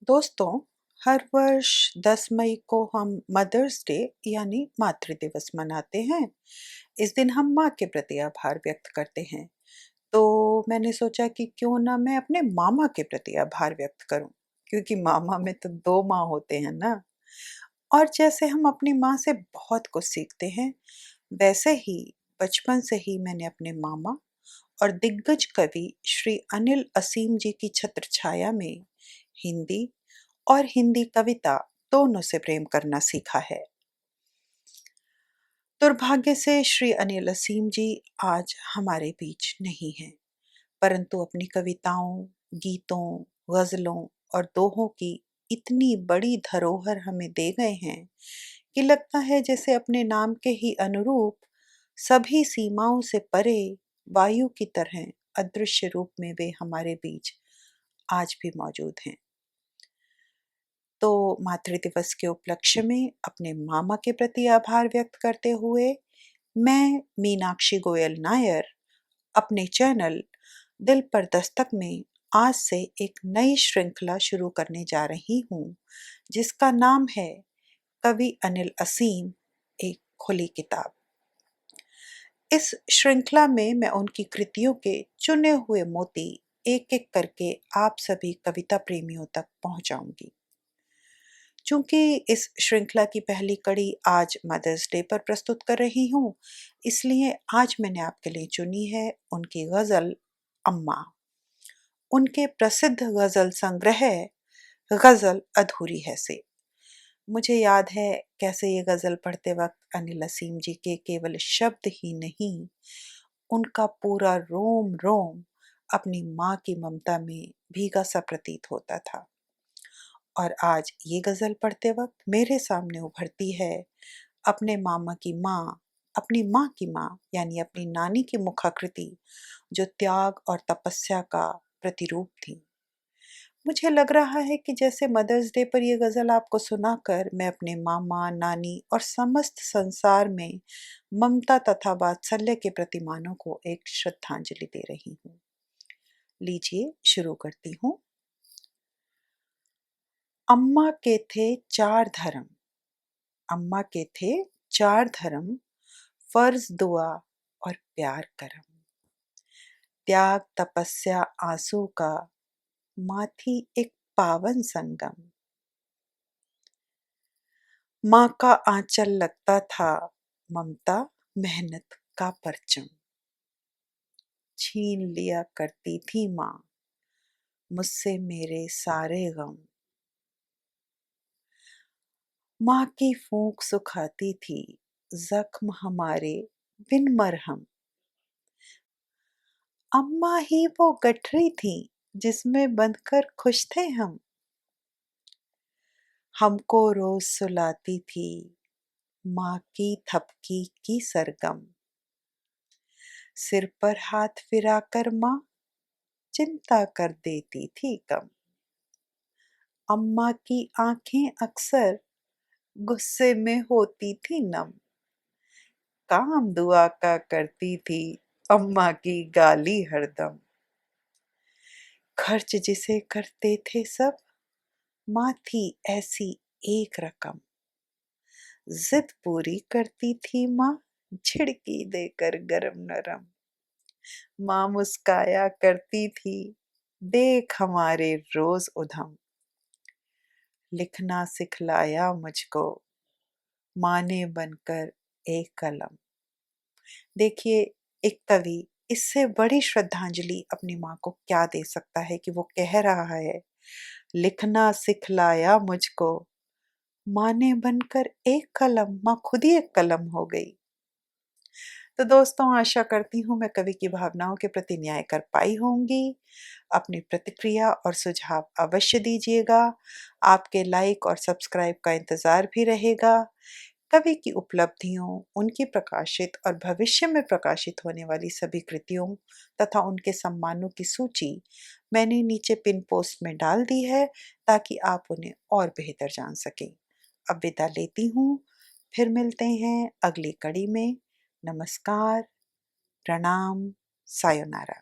दोस्तों, हर वर्ष 10 मई को हम मदर्स डे यानी मातृ दिवस मनाते हैं। इस दिन हम माँ के प्रति आभार व्यक्त करते हैं। तो मैंने सोचा कि क्यों ना मैं अपने मामा के प्रति आभार व्यक्त करूं, क्योंकि मामा में तो 2 माँ होते हैं ना। और जैसे हम अपनी माँ से बहुत कुछ सीखते हैं, वैसे ही बचपन से ही मैंने अपने मामा और दिग्गज कवि श्री अनिल असीम जी की छत्रछाया में हिंदी और हिंदी कविता दोनों से प्रेम करना सीखा है। दुर्भाग्य से श्री अनिल असीम जी आज हमारे बीच नहीं हैं, परंतु अपनी कविताओं, गीतों, गज़लों और दोहों की इतनी बड़ी धरोहर हमें दे गए हैं कि लगता है जैसे अपने नाम के ही अनुरूप सभी सीमाओं से परे वायु की तरह अदृश्य रूप में वे हमारे बीच आज भी मौजूद हैं। तो मातृ दिवस के उपलक्ष्य में अपने मामा के प्रति आभार व्यक्त करते हुए मैं मीनाक्षी गोयल नायर अपने चैनल दिल पर दस्तक में आज से एक नई श्रृंखला शुरू करने जा रही हूँ, जिसका नाम है कवि अनिल असीम एक खुली किताब। इस श्रृंखला में मैं उनकी कृतियों के चुने हुए मोती एक एक करके आप सभी कविता प्रेमियों तक पहुंचाऊंगी। चूंकि इस श्रृंखला की पहली कड़ी आज मदर्स डे पर प्रस्तुत कर रही हूँ, इसलिए आज मैंने आपके लिए चुनी है उनकी गज़ल अम्मा। उनके प्रसिद्ध गज़ल संग्रह गज़ल अधूरी है से। मुझे याद है कैसे ये गज़ल पढ़ते वक्त अनिल असीम जी के केवल शब्द ही नहीं, उनका पूरा रोम रोम अपनी माँ की ममता में भीगा सा प्रतीत होता था। और आज ये गज़ल पढ़ते वक्त मेरे सामने उभरती है अपने मामा की माँ, अपनी माँ की माँ यानी अपनी नानी की मुखाकृति, जो त्याग और तपस्या का प्रतिरूप थी। मुझे लग रहा है कि जैसे मदर्स डे पर यह गज़ल आपको सुनाकर मैं अपने मामा, नानी और समस्त संसार में ममता तथा वात्सल्य के प्रतिमानों को एक श्रद्धांजलि दे रही हूँ। लीजिए शुरू करती हूँ। अम्मा के थे 4 धर्म, अम्मा के थे 4 धर्म, फर्ज दुआ और प्यार करम। त्याग तपस्या आंसू का माँ थी एक पावन संगम। माँ का आंचल लगता था ममता मेहनत का परचम। छीन लिया करती थी माँ मुझसे मेरे सारे गम। माँ की फूंक सुखाती थी जख्म हमारे बिन मरहम। अम्मा ही वो गठरी थी जिसमें बंधकर खुश थे हम। हमको रोज सुलाती थी माँ की थपकी की सरगम। सिर पर हाथ फिराकर माँ चिंता कर देती थी कम। अम्मा की आंखें अक्सर गुस्से में होती थी नम। काम दुआ का करती थी अम्मा की गाली हरदम। खर्च जिसे करते थे सब माँ थी ऐसी एक रकम। जिद पूरी करती थी माँ झिड़की देकर गरम नरम। माँ मुस्काया करती थी देख हमारे रोज उधम। लिखना सिखलाया मुझको माँ ने बनकर एक कलम। देखिए, एक कवि इससे बड़ी श्रद्धांजलि अपनी माँ को क्या दे सकता है कि वो कह रहा है, लिखना सिखलाया मुझको माँ ने बनकर एक कलम। माँ खुद ही एक कलम हो गई। तो दोस्तों, आशा करती हूँ मैं कवि की भावनाओं के प्रति न्याय कर पाई होंगी। अपनी प्रतिक्रिया और सुझाव अवश्य दीजिएगा। आपके लाइक और सब्सक्राइब का इंतज़ार भी रहेगा। कवि की उपलब्धियों, उनकी प्रकाशित और भविष्य में प्रकाशित होने वाली सभी कृतियों तथा उनके सम्मानों की सूची मैंने नीचे पिन पोस्ट में डाल दी है, ताकि आप उन्हें और बेहतर जान सकें। अब विदा लेती हूँ, फिर मिलते हैं अगली कड़ी में। नमस्कार, प्रणाम, सायोनारा।